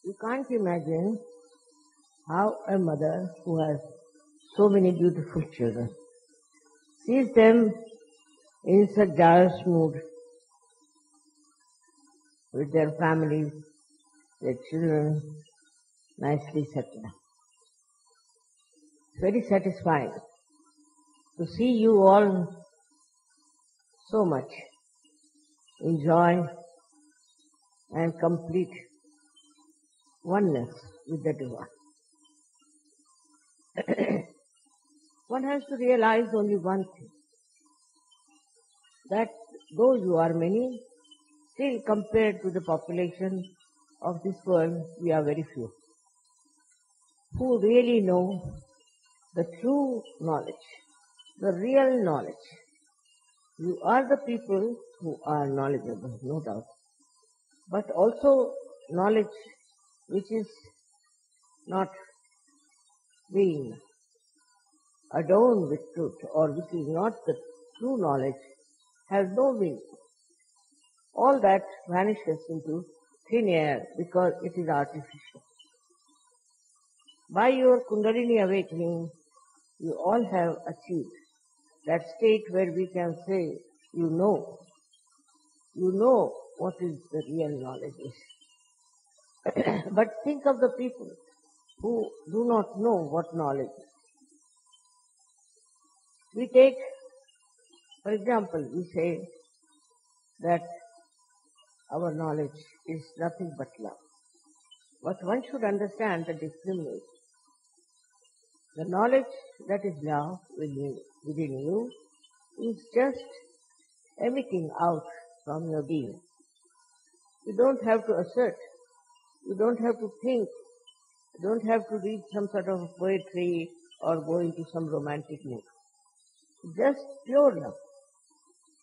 You can't imagine how a mother who has so many beautiful children sees them in such joyous mood with their families, their children, nicely settled. It's very satisfying to see you all so much in joy and complete oneness with the Divine. One has to realize only one thing, that though you are many, still compared to the population of this world, we are very few who really know the true knowledge, the real knowledge. You are the people who are knowledgeable, no doubt, but also knowledge which is not being adorned with truth, or which is not the true knowledge, has no meaning. All that vanishes into thin air because it is artificial. By your Kundalini awakening, you all have achieved that state where we can say, you know what is the real knowledge is. But think of the people who do not know what knowledge is. We take, for example, we say that our knowledge is nothing but love. But one should understand the discrimination. The knowledge that is love within you is just emitting out from your being. You don't have to assert. You don't have to think. You don't have to read some sort of poetry or go into some romantic mood. Just pure love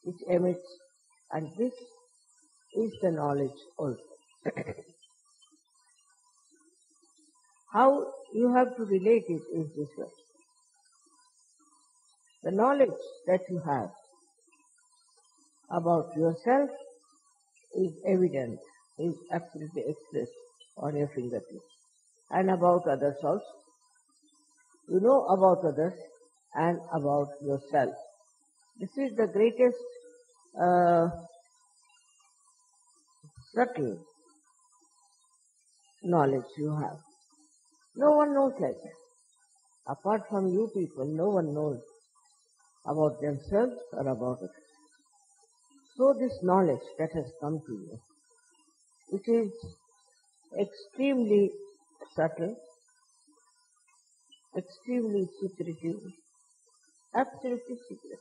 which emits, and this is the knowledge also. How you have to relate it is this way. The knowledge that you have about yourself is evident, is absolutely expressed on your fingertips. And about others also. You know about others and about yourself. This is the greatest subtle knowledge you have. No one knows like that. Apart from you people, no one knows about themselves or about others. So this knowledge that has come to you, which is extremely subtle, extremely secretive, absolutely secret.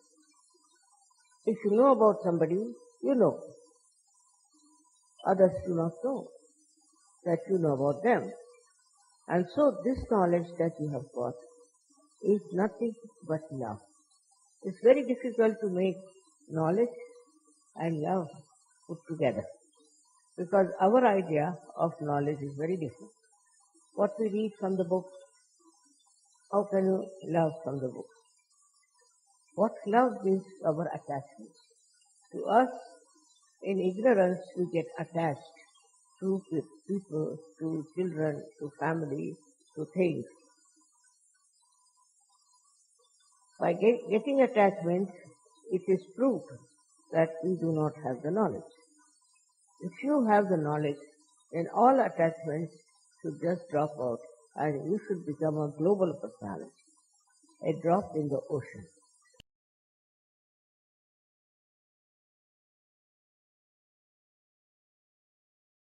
If you know about somebody, you know. Others do not know that you know about them. And so this knowledge that you have got is nothing but love. It's very difficult to make knowledge and love put together, because our idea of knowledge is very different. What we read from the book, how can you love from the book? What love is our attachment. To us, in ignorance, we get attached to people, to children, to family, to things. By getting attachment, it is proof that we do not have the knowledge. If you have the knowledge, then all attachments should just drop out and you should become a global personality, a drop in the ocean.